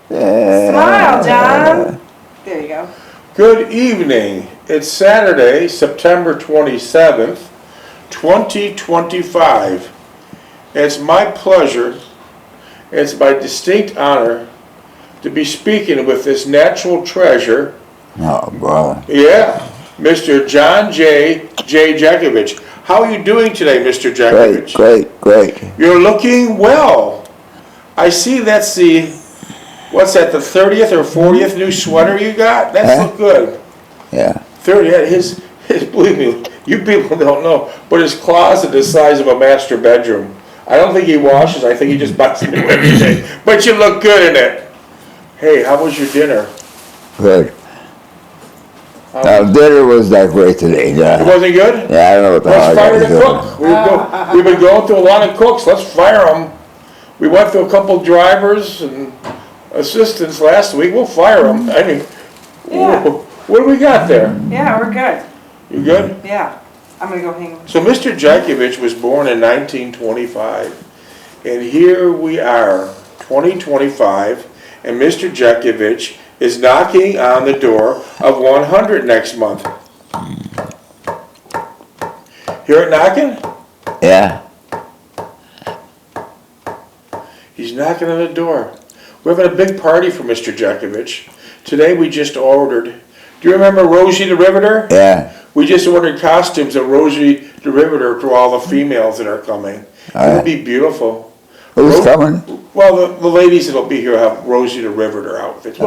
Smile, John. There you go. Good evening. It's Saturday, September 27th, 2025. It's my pleasure, it's my distinct honor to be speaking with this natural treasure. Oh, brother. Yeah, Mr. John J. Jeckovich. How are you doing today, Mr. Jeckovich? Great. You're looking well. I see that's the, what's that, the 30th or 40th new sweater you got? That's look good. Yeah. 30, his, believe me, you people don't know, but his closet is the size of a master bedroom. I don't think he washes, I think he just buys new every day. But you look good in it. Hey, how was your dinner? Good. Dinner was not great today. It wasn't good? Yeah, I don't know what the hell Let's I fire was the doing. cook. We've been going through a lot of cooks. Let's fire them. We went through a couple drivers and assistants last week. We'll fire them. I mean, Yeah. what do we got there? Yeah, we're good. You good? Yeah. I'm going to go hang. So Mr. Jeckovich was born in 1925. And here we are, 2025, and Mr. Jeckovich is knocking on the door of 100 next month. Hear it knocking? Yeah. He's knocking on the door. We're having a big party for Mr. Jeckovich. Today we just ordered. Do you remember Rosie the Riveter? Yeah. We just ordered costumes of Rosie the Riveter for all the females that are coming. It'll be beautiful. Who's coming? Well, the ladies that'll be here have Rosie the Riveter outfits.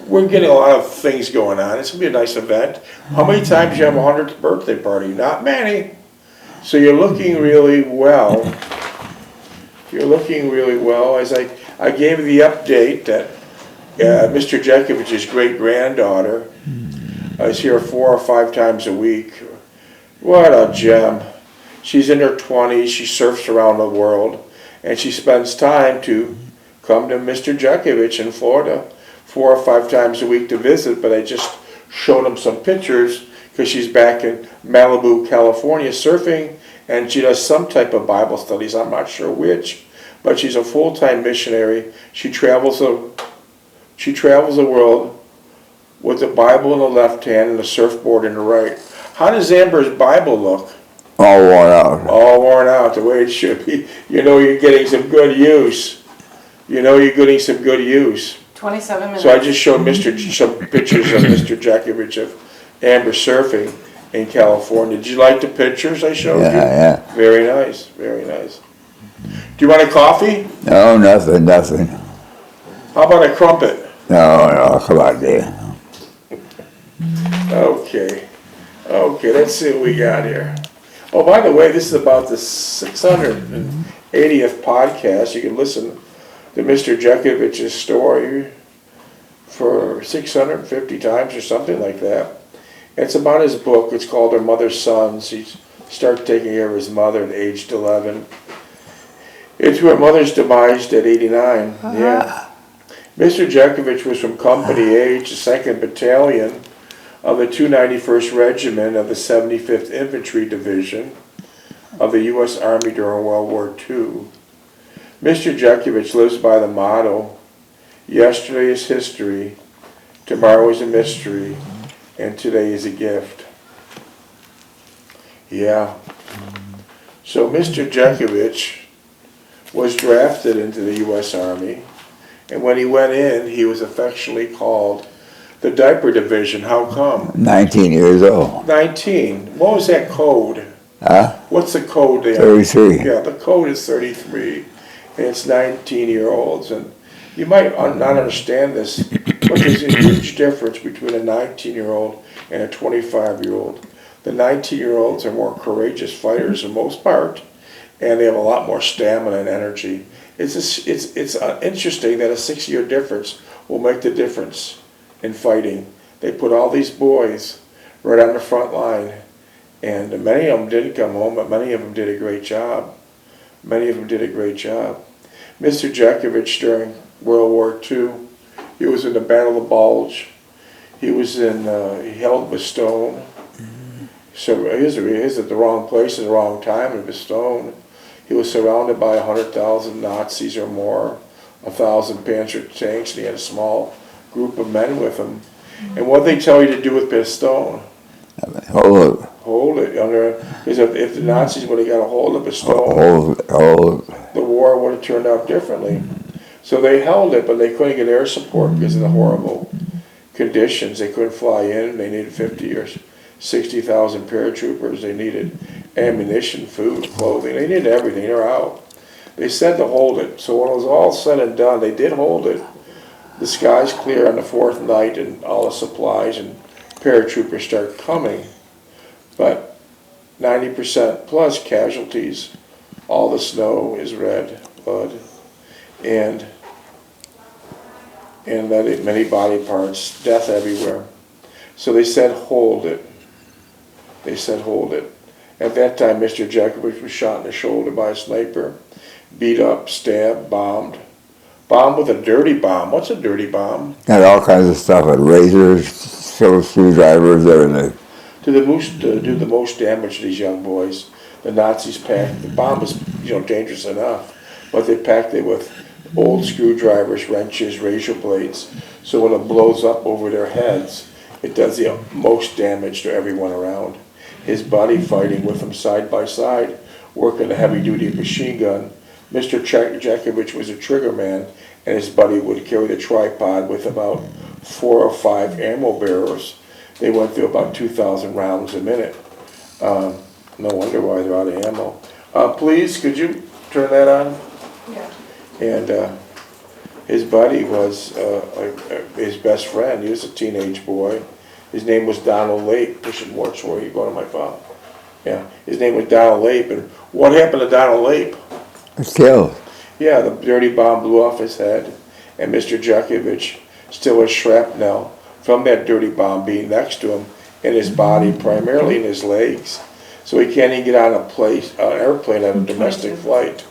We're getting a lot of things going on. It's going to be a nice event. How many times you have a 100th birthday party? Not many. So you're looking really well. You're looking really well. As I gave you the update that Mr. Jeckovich's great-granddaughter is here 4 or 5 times a week. What a gem. She's in her 20s. She surfs around the world. And she spends time to come to Mr. Jeckovich in Florida 4 or 5 times a week to visit. But I just showed him some pictures because she's back in Malibu, California surfing. And she does some type of Bible studies. I'm not sure which. But she's a full-time missionary. She travels the world with the Bible in the left hand and the surfboard in the right. How does Amber's Bible look? All worn out. All worn out, the way it should be. You know you're getting some good use. 27 minutes. So I just showed some pictures of Mr. Jeckovich of Amber surfing in California. Did you like the pictures I showed you? Yeah. Very nice, very nice. Do you want a coffee? No, nothing. How about a crumpet? No, come on, dear. Okay, let's see what we got here. Oh, by the way, this is about the 680th podcast. You can listen to Mr. Jeckovich's story for 650 times or something like that. It's about his book. It's called Her Mother's Sons. He started taking care of his mother at age 11. It's her mother's demise at 89. Yeah. Mr. Jeckovich was from Company H, the 2nd Battalion of the 291st Regiment of the 75th Infantry Division of the U.S. Army during World War II. Mr. Jeckovich lives by the motto, yesterday is history, tomorrow is a mystery, and today is a gift. Yeah. So Mr. Jeckovich was drafted into the U.S. Army, and when he went in, he was affectionately called the Diaper Division. How come? 19 years old. 19. What was that code? Huh? What's the code there? 33. Yeah, the code is 33, and it's 19-year-olds. And you might not understand this, but there's a huge difference between a 19-year-old and a 25-year-old. The 19-year-olds are more courageous fighters for the most part, and they have a lot more stamina and energy. It's interesting that a 6-year difference will make the difference in fighting. They put all these boys right on the front line, and many of them didn't come home, but many of them did a great job. Mr. Jeckovich during World War II, he was in the Battle of the Bulge. He held Bastogne. So he was at the wrong place at the wrong time in Bastogne. He was surrounded by 100,000 Nazis or more, 1,000 Panzer tanks, and he had a small group of men with him. And what they tell you to do with Bastogne, Hold it. hold it. Because if the Nazis would have got a hold of Bastogne, Hold it. Hold it. the war would have turned out differently. So they held it, but they couldn't get air support because of the horrible conditions. They couldn't fly in. They needed 50 or 60,000 paratroopers. They needed ammunition, food, clothing. They needed everything. They're out. They said to hold it. So when it was all said and done, they did hold it. The sky's clear on the fourth night, and all the supplies and paratroopers start coming. But 90% plus casualties. All the snow is red blood, and many body parts, death everywhere. So they said hold it. They said hold it. At that time, Mr. Jeckovich was shot in the shoulder by a sniper, beat up, stabbed, bombed. Bombed with a dirty bomb. What's a dirty bomb? Got all kinds of stuff, and razors, screwdrivers, everything. To do the most damage to these young boys, the Nazis packed, the bomb was dangerous enough, but they packed it with old screwdrivers, wrenches, razor blades, so when it blows up over their heads, it does the most damage to everyone around. His buddy fighting with him side by side, working a heavy-duty machine gun. Mr. Jeckovich was a trigger man, and his buddy would carry the tripod with about 4 or 5 ammo bearers. They went through about 2,000 rounds a minute. No wonder why they're out of ammo. Please, could you turn that on? Yeah. And his buddy was his best friend. He was a teenage boy. His name was Donald Lape. Pushing more toward you go to my phone. Yeah, his name was Donald Lape. And what happened to Donald Lape? Killed. Yeah, the dirty bomb blew off his head, and Mr. Jeckovich still has shrapnel from that dirty bomb being next to him in his body, primarily in his legs. So he can't even get on an airplane on a domestic flight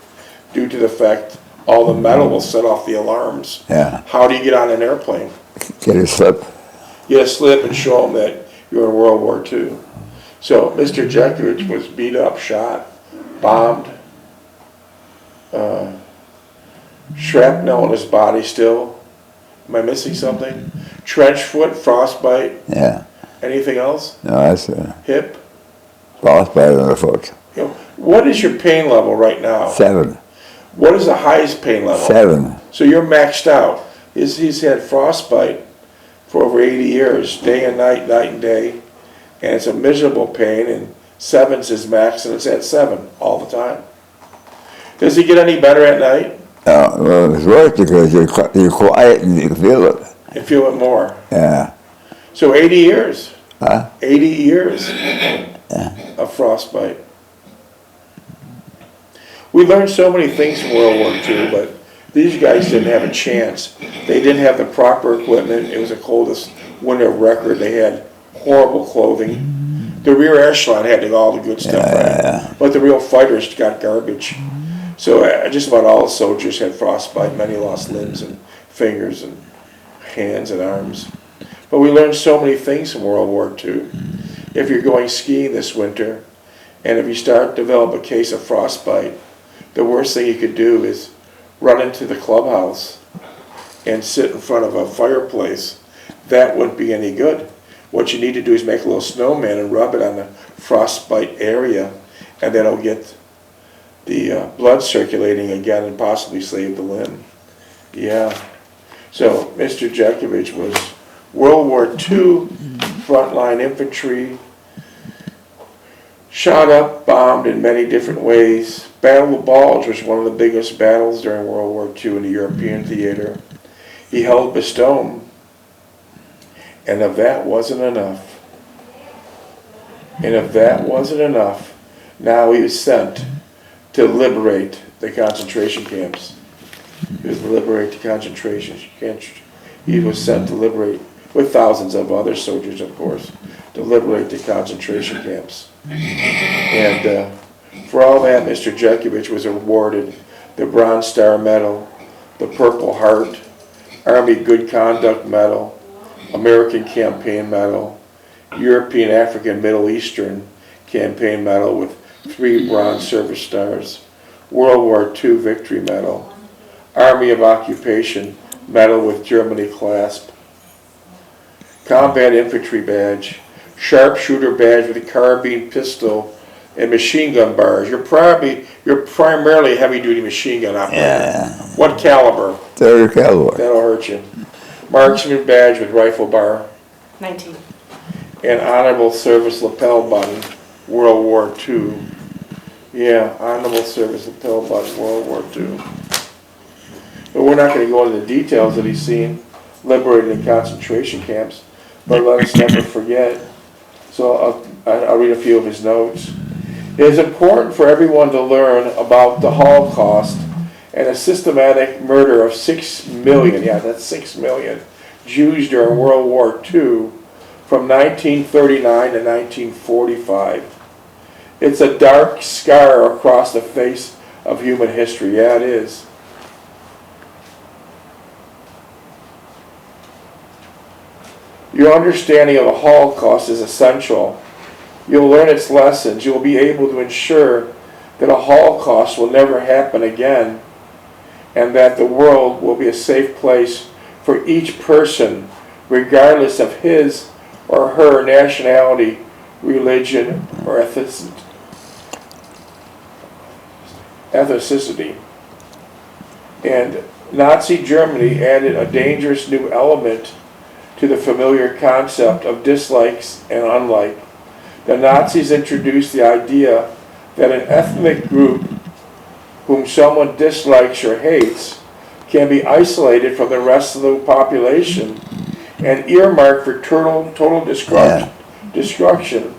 due to the fact all the metal will set off the alarms. Yeah. How do you get on an airplane? Get a slip. You get a slip and show them that you're in World War II. So Mr. Jeckovich was beat up, shot, bombed, shrapnel in his body still. Am I missing something? Trench foot, frostbite. Yeah. Anything else? No, that's a Hip? frostbite on the foot. What is your pain level right now? 7. What is the highest pain level? 7. So you're maxed out. He's had frostbite for over 80 years, day and night, night and day, and it's a miserable pain, and 7's his max, and it's at 7 all the time. Does he get any better at night? Well, it's worse because you're quiet and you feel it. You feel it more. Yeah. So 80 years. Huh? 80 years Yeah. of frostbite. We learned so many things from World War II, but these guys didn't have a chance. They didn't have the proper equipment. It was the coldest winter record. They had horrible clothing. The rear echelon had all the good stuff, right? But the real fighters got garbage. So just about all the soldiers had frostbite. Many lost limbs and fingers and hands and arms. But we learned so many things from World War II. If you're going skiing this winter, and if you start to develop a case of frostbite, the worst thing you could do is run into the clubhouse and sit in front of a fireplace. That wouldn't be any good. What you need to do is make a little snowman and rub it on the frostbite area, and then it'll get the blood circulating again and possibly save the limb. Yeah. So Mr. Jeckovich was World War II frontline infantry, shot up, bombed in many different ways. Battle of Bulge was one of the biggest battles during World War II in the European theater. He held Bastogne, and if that wasn't enough, now he was sent to liberate the concentration camps. He was He was sent to liberate, with thousands of other soldiers, of course, to liberate the concentration camps. And for all that, Mr. Jeckovich was awarded the Bronze Star Medal, the Purple Heart, Army Good Conduct Medal, American Campaign Medal, European, African, Middle Eastern Campaign Medal with 3 Bronze Service Stars, World War II Victory Medal, Army of Occupation Medal with Germany clasp, Combat Infantry Badge, Sharpshooter Badge with a carbine, pistol, and machine gun bars. You're primarily heavy-duty machine gun operator. Yeah. What caliber? 30 caliber. That'll hurt you. Marksman Badge with rifle bar, 19. and Honorable Service Lapel Button, World War II. Yeah, Honorable Service Lapel Button, World War II. But we're not going to go into the details that he's seen liberated in concentration camps, but let us never forget. So I'll read a few of his notes. It is important for everyone to learn about the Holocaust and a systematic murder of 6 million, yeah, that's 6 million, Jews during World War II from 1939 to 1945. It's a dark scar across the face of human history. Yeah, it is. Your understanding of the Holocaust is essential. You'll learn its lessons. You'll be able to ensure that a Holocaust will never happen again, and that the world will be a safe place for each person, regardless of his or her nationality, religion, or ethnicity. And Nazi Germany added a dangerous new element to the familiar concept of dislikes and unlike. The Nazis introduced the idea that an ethnic group whom someone dislikes or hates can be isolated from the rest of the population and earmarked for total destruction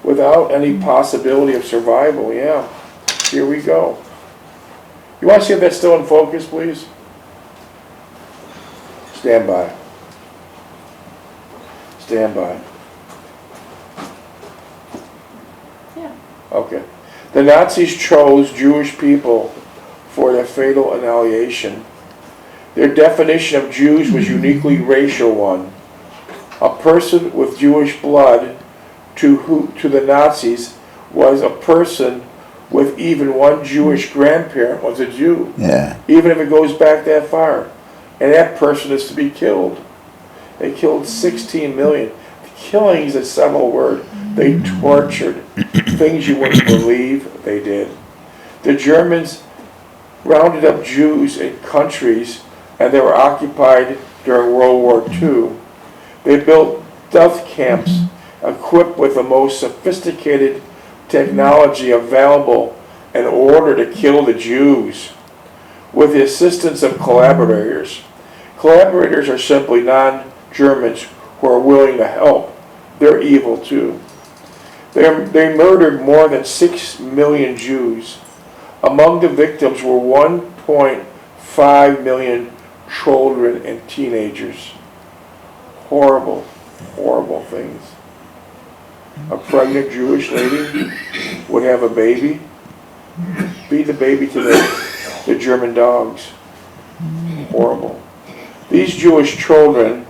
without any possibility of survival. Yeah, here we go. You want to see if that's still in focus, please? Stand by. Stand by. Yeah. Okay. The Nazis chose Jewish people for their fatal annihilation. Their definition of Jews was uniquely racial one. A person with Jewish blood to the Nazis was a person with even one Jewish grandparent was a Jew. Yeah. Even if it goes back that far. And that person is to be killed. They killed 16 million. Killing is a subtle word. They tortured. Things you wouldn't believe they did. The Germans rounded up Jews in countries and they were occupied during World War II. They built death camps equipped with the most sophisticated technology available in order to kill the Jews with the assistance of collaborators. Collaborators are simply non-Germans who are willing to help. They're evil too. They murdered more than 6 million Jews. Among the victims were 1.5 million children and teenagers. Horrible, horrible things. A pregnant Jewish lady would have a baby, feed the baby to the German dogs. Horrible. These Jewish children,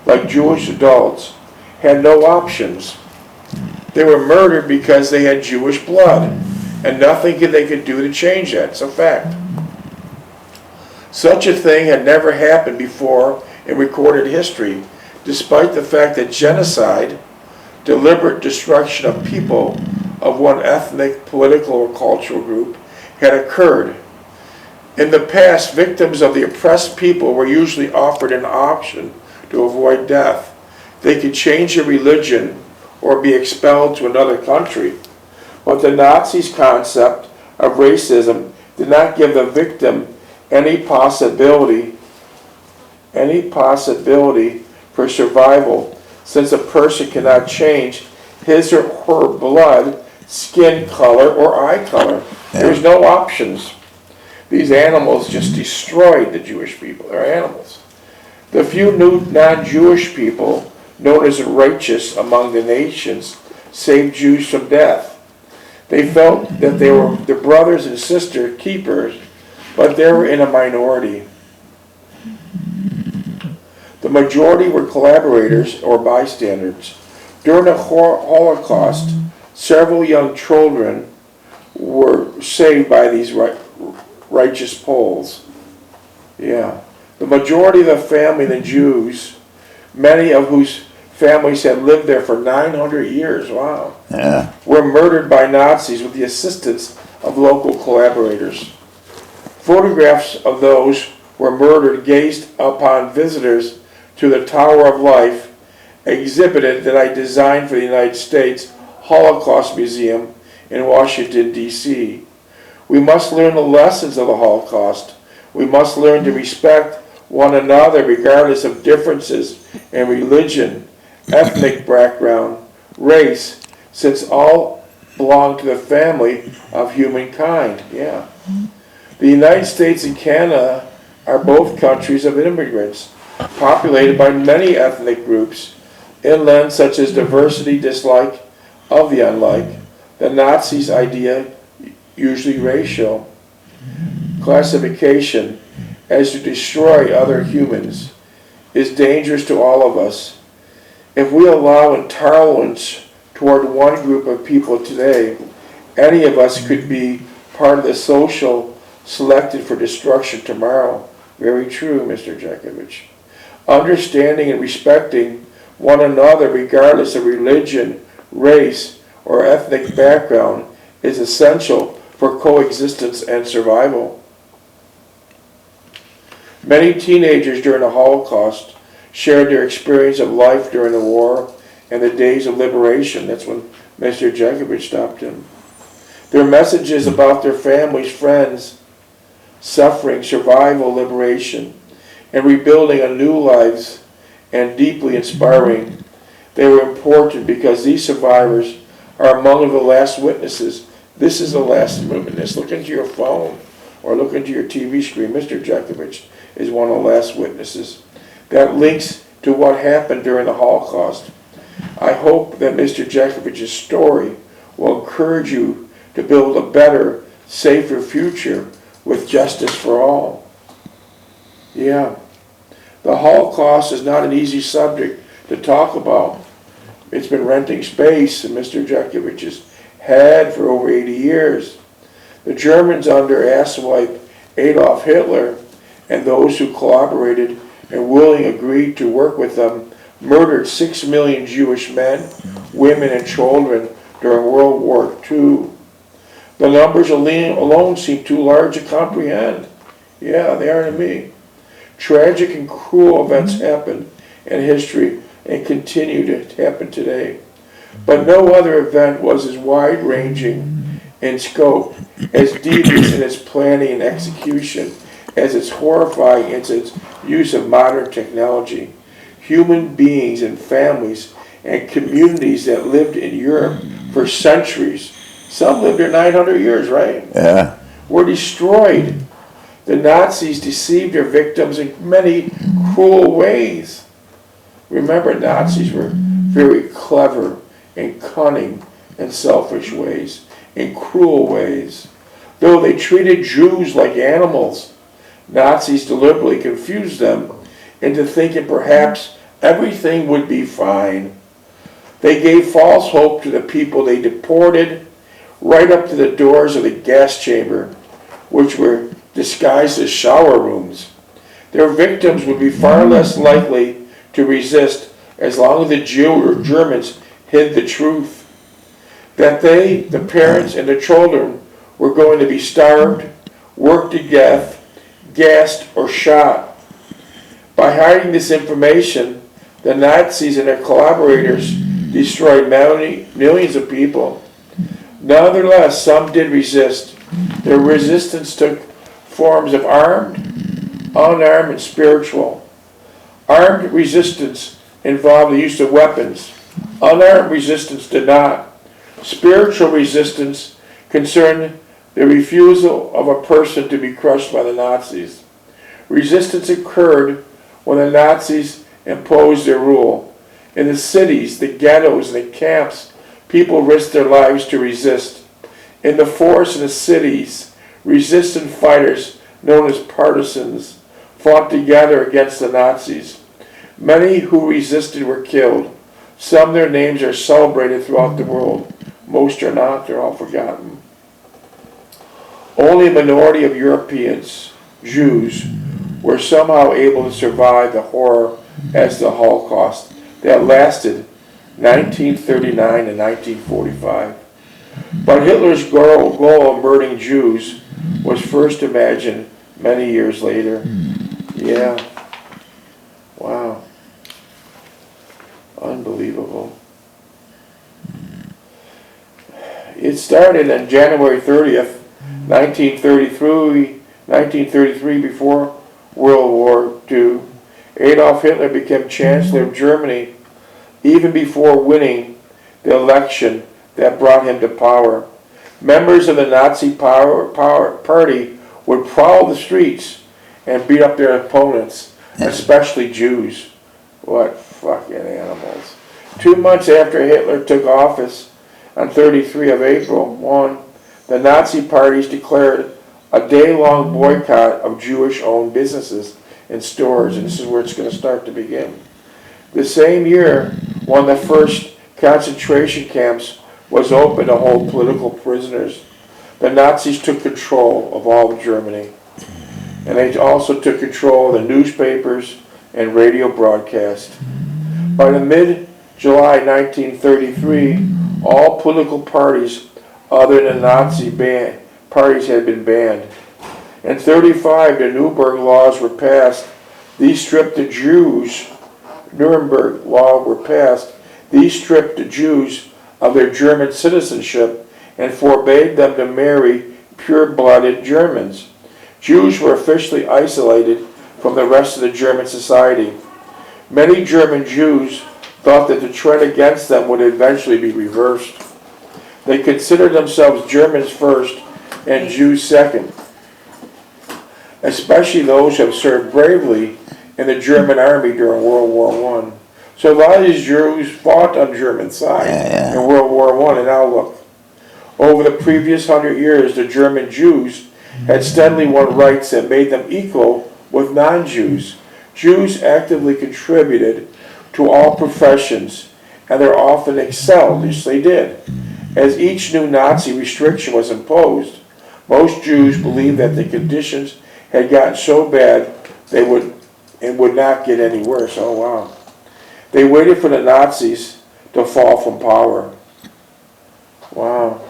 like Jewish adults, had no options. They were murdered because they had Jewish blood, and nothing they could do to change that. It's a fact. Such a thing had never happened before in recorded history, despite the fact that genocide, deliberate destruction of people of one ethnic, political, or cultural group, had occurred. In the past, victims of the oppressed people were usually offered an option to avoid death. They could change their religion or be expelled to another country. But the Nazis' concept of racism did not give the victim any possibility for survival, since a person cannot change his or her blood, skin color, or eye color. There's no options. These animals just destroyed the Jewish people. They're animals. The few new non-Jewish people, known as righteous among the nations, saved Jews from death. They felt that they were the brothers and sister keepers, but they were in a minority. The majority were collaborators or bystanders. During the Holocaust, several young children were saved by these righteous Poles. Yeah. The majority of the family, the Jews, many of whose families had lived there for 900 years, wow, were murdered by Nazis with the assistance of local collaborators. Photographs of those who were murdered gazed upon visitors to the Tower of Life exhibited that I designed for the United States Holocaust Museum in Washington, D.C. We must learn the lessons of the Holocaust. We must learn to respect one another regardless of differences in religion, ethnic background, race, since all belong to the family of humankind. Yeah. The United States and Canada are both countries of immigrants, populated by many ethnic groups, inland such as diversity, dislike of the unlike. The Nazis' idea, usually racial, classification as to destroy other humans, is dangerous to all of us. If we allow intolerance toward one group of people today, any of us could be part of the social selected for destruction tomorrow. Very true, Mr. Jeckovich. Understanding and respecting one another regardless of religion, race, or ethnic background is essential for coexistence and survival. Many teenagers during the Holocaust shared their experience of life during the war and the days of liberation. That's when Mr. Jeckovich stopped him. Their messages about their families, friends, suffering, survival, liberation, and rebuilding a new lives, and deeply inspiring. They were important because these survivors are among the last witnesses. This is the last witness. Look into your phone or look into your TV screen. Mr. Jeckovich is one of the last witnesses. That links to what happened during the Holocaust. I hope that Mr. Jeckovich's story will encourage you to build a better, safer future with justice for all. Yeah. The Holocaust is not an easy subject to talk about. It's been renting space in Mr. Jeckovich's head for over 80 years. The Germans under asswipe Adolf Hitler and those who collaborated and willingly agreed to work with them murdered 6 million Jewish men, women, and children during World War II. The numbers alone seem too large to comprehend. Yeah, they are to me. Tragic and cruel events happen in history and continue to happen today. But no other event was as wide-ranging in scope, as devious in its planning and execution, as it's horrifying in its use of modern technology. Human beings and families and communities that lived in Europe for centuries, some lived there 900 years, right? Yeah. Were destroyed. The Nazis deceived their victims in many cruel ways. Remember, Nazis were very clever and cunning in selfish ways, in cruel ways. Though they treated Jews like animals, Nazis deliberately confused them into thinking perhaps everything would be fine. They gave false hope to the people they deported right up to the doors of the gas chamber, which were disguised as shower rooms. Their victims would be far less likely to resist as long as the Germans hid the truth. That they, the parents and the children, were going to be starved, worked to death, gassed, or shot. By hiding this information, the Nazis and their collaborators destroyed millions of people. Nevertheless, some did resist. Their resistance took forms of armed, unarmed, and spiritual. Armed resistance involved the use of weapons. Unarmed resistance did not. Spiritual resistance concerned the refusal of a person to be crushed by the Nazis. Resistance occurred when the Nazis imposed their rule. In the cities, the ghettos, and the camps, people risked their lives to resist. In the forests and the cities, resistant fighters, known as partisans, fought together against the Nazis. Many who resisted were killed. Some their names are celebrated throughout the world. Most are not, they're all forgotten. Only a minority of Europeans, Jews, were somehow able to survive the horror as the Holocaust that lasted 1939 to 1945. But Hitler's goal of murdering Jews was first imagined many years later. Yeah. Wow. Unbelievable. It started on January 30th, 1933, before World War II. Adolf Hitler became Chancellor of Germany even before winning the election that brought him to power. Members of the Nazi party would prowl the streets and beat up their opponents, especially Jews. What fucking animals. 2 months after Hitler took office, on 33 of April 1, the Nazi parties declared a day-long boycott of Jewish-owned businesses and stores, and this is where it's going to start to begin. The same year, one of the first concentration camps was opened to hold political prisoners. The Nazis took control of all of Germany, and they also took control of the newspapers and radio broadcast. By the mid-July 1933, all political parties other than Nazi parties had been banned. In 1935, the Nuremberg laws were passed. These stripped the Jews. Nuremberg law were passed. These stripped the Jews of their German citizenship and forbade them to marry pure-blooded Germans. Jews were officially isolated from the rest of the German society. Many German Jews thought that the trend against them would eventually be reversed. They considered themselves Germans first and Jews second, especially those who have served bravely in the German army during World War I. So a lot of these Jews fought on German side in World War I, and now look. Over the previous 100 years, the German Jews had steadily won rights that made them equal with non-Jews. Jews actively contributed to all professions, and they're often excelled, yes they did. As each new Nazi restriction was imposed, most Jews believed that the conditions had gotten so bad they would not get any worse. Oh wow. They waited for the Nazis to fall from power. Wow.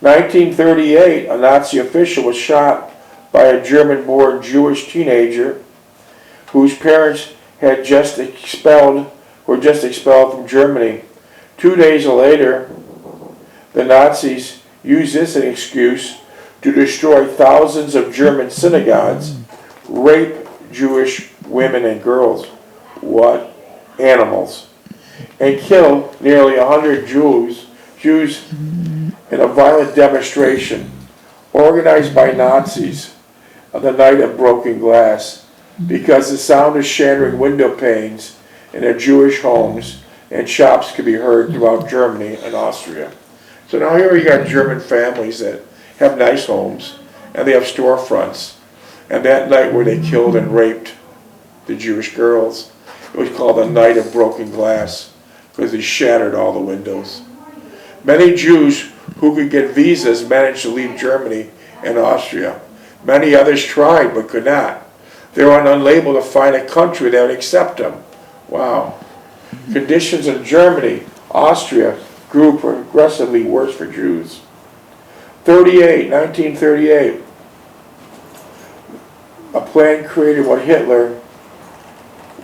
1938, a Nazi official was shot by a German-born Jewish teenager whose parents were just expelled from Germany. 2 days later, the Nazis used this as an excuse to destroy thousands of German synagogues, rape Jewish women and girls. What animals. And kill nearly 100 Jews in a violent demonstration organized by Nazis on the night of broken glass, because the sound of shattering window panes in their Jewish homes and shops could be heard throughout Germany and Austria. So now here you got German families that have nice homes and they have storefronts, and that night where they killed and raped the Jewish girls, it was called the Night of Broken Glass because they shattered all the windows. Many Jews who could get visas managed to leave Germany and Austria. Many others tried but could not. They were unable to find a country that would accept them. Wow. Conditions in Germany, Austria grew progressively worse for Jews. 1938, a plan created when Hitler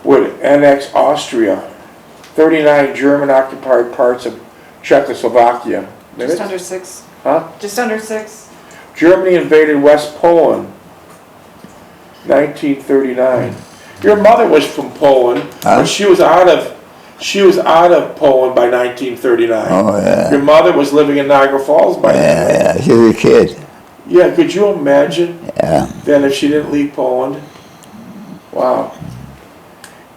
would annex Austria, 39 German-occupied parts of Czechoslovakia. Just under 6. Huh? Just under 6. Germany invaded West Poland, 1939. Your mother was from Poland, but she was out of Poland by 1939. Oh, yeah. Your mother was living in Niagara Falls by then. Yeah, she was a kid. Yeah, could you imagine Yeah. then if she didn't leave Poland? Wow.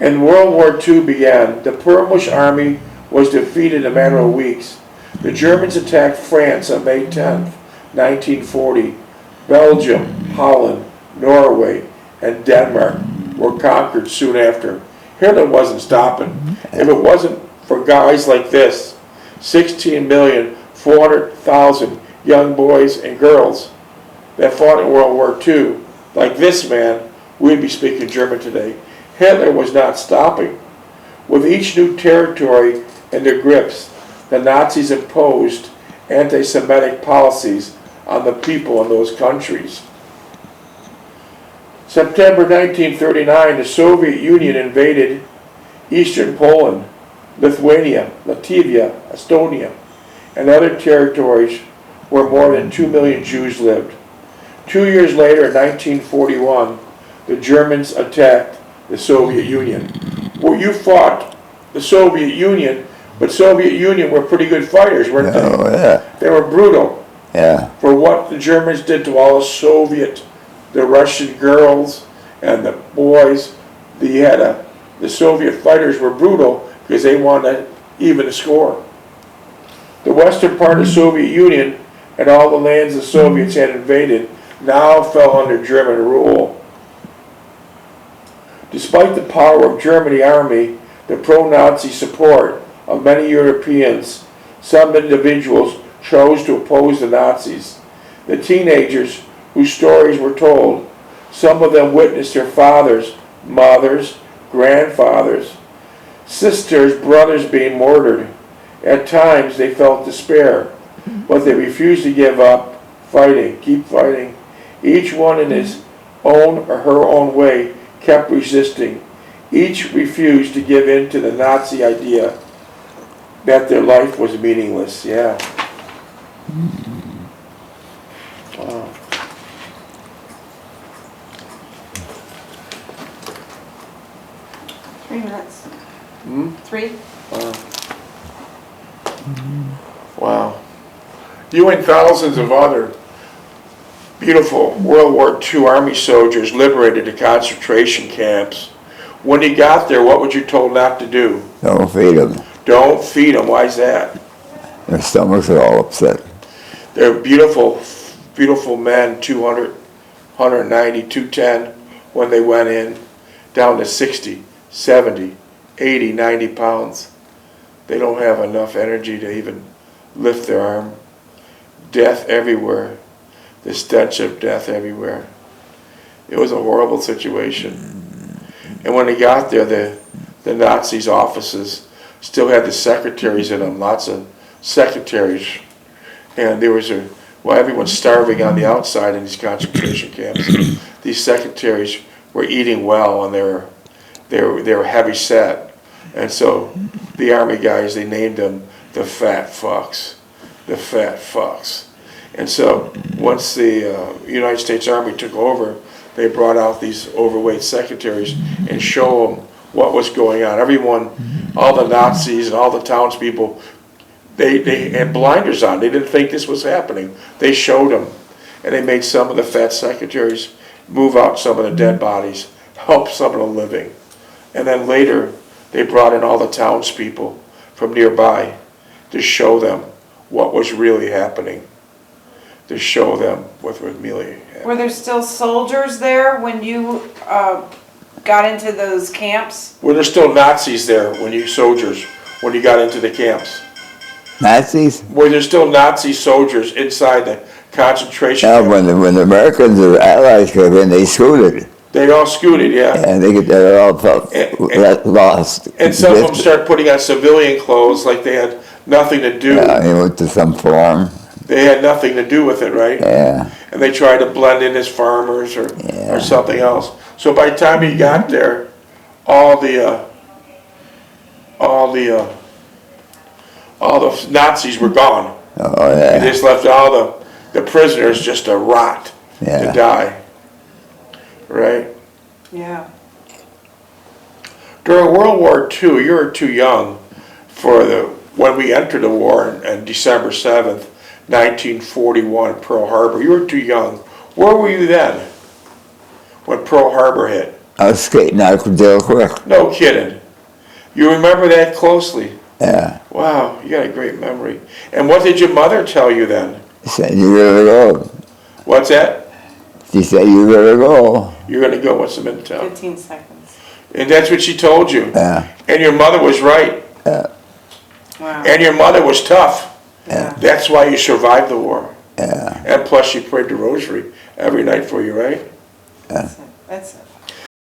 And World War II began. The Polish army was defeated in a matter of weeks. The Germans attacked France on May 10th, 1940. Belgium, Holland, Norway, and Denmark were conquered soon after. Hitler wasn't stopping. If it wasn't for guys like this, 16,400,000 young boys and girls that fought in World War II, like this man, we'd be speaking German today. Hitler was not stopping. With each new territory in their grips, the Nazis imposed anti-Semitic policies on the people in those countries. September 1939, the Soviet Union invaded eastern Poland, Lithuania, Latvia, Estonia, and other territories where more than 2 million Jews lived. 2 years later, in 1941, the Germans attacked the Soviet Union. Well, you fought the Soviet Union, but Soviet Union were pretty good fighters, weren't they? Oh, yeah. They were brutal Yeah. for what the Germans did to all the Russian girls and the boys. The Soviet fighters were brutal because they wanted to even the score. The western part of the Soviet Union and all the lands the Soviets had invaded now fell under German rule. Despite the power of German army, the pro-Nazi support of many Europeans, some individuals chose to oppose the Nazis. The teenagers whose stories were told, some of them witnessed their fathers, mothers, grandfathers, sisters, brothers being murdered. At times they felt despair, but they refused to give up fighting, keep fighting. Each one in his own or her own way kept resisting. Each refused to give in to the Nazi idea that their life was meaningless. Yeah. Wow. Three minutes. Hmm? 3? Wow. You and thousands of other beautiful World War II Army soldiers liberated the concentration camps. When you got there, what were you told not to do? Don't feed them. Don't feed them. Why is that? Their stomachs are all upset. They're beautiful, beautiful men, 200, 190, 210 when they went in, down to 60, 70, 80, 90 pounds. They don't have enough energy to even lift their arm. Death everywhere. The stench of death everywhere. It was a horrible situation. And when they got there, the Nazis' offices still had the secretaries in them, lots of secretaries. And there was everyone's starving on the outside in these concentration camps. These secretaries were eating well, and they were heavy set. And so the army guys, they named them the fat fucks. The fat fucks. And so once the United States Army took over, they brought out these overweight secretaries and show them what was going on. Everyone, all the Nazis and all the townspeople, they had blinders on. They didn't think this was happening. They showed them. And they made some of the fat secretaries move out some of the dead bodies, help some of the living. And then later, they brought in all the townspeople from nearby to show them what was really happening. To show them what was really happening. Were there still soldiers there when you got into those camps? Were there still Nazis there when you got into the camps? Nazis? Were there still Nazi soldiers inside the concentration Yeah, camps? when the Americans or Allies came in, they scooted. They all scooted, yeah. And they all felt lost. And some of them started putting on civilian clothes like they had nothing to do. Yeah, they went to some farm. They had nothing to do with it, right? Yeah. And they tried to blend in as farmers or something else. So by the time you got there, all the Nazis were gone. Oh, They yeah. just left all the prisoners just to rot, to Yeah. die. Right? Yeah. During World War II, you were too young when we entered the war on December 7th, 1941, Pearl Harbor. You were too young. Where were you then when Pearl Harbor hit? I was skating out of jail quick. No kidding. You remember that closely? Yeah. Wow, you got a great memory. And what did your mother tell you then? She said, you gotta go. What's that? She said, you gotta go. You're going to go. What's the minute tell? 15 seconds. And that's what she told you. Yeah. And your mother was right. Yeah. Wow. And your mother was tough. Yeah. That's why you survived the war. Yeah. And plus, she prayed the rosary every night for you, right? That's it.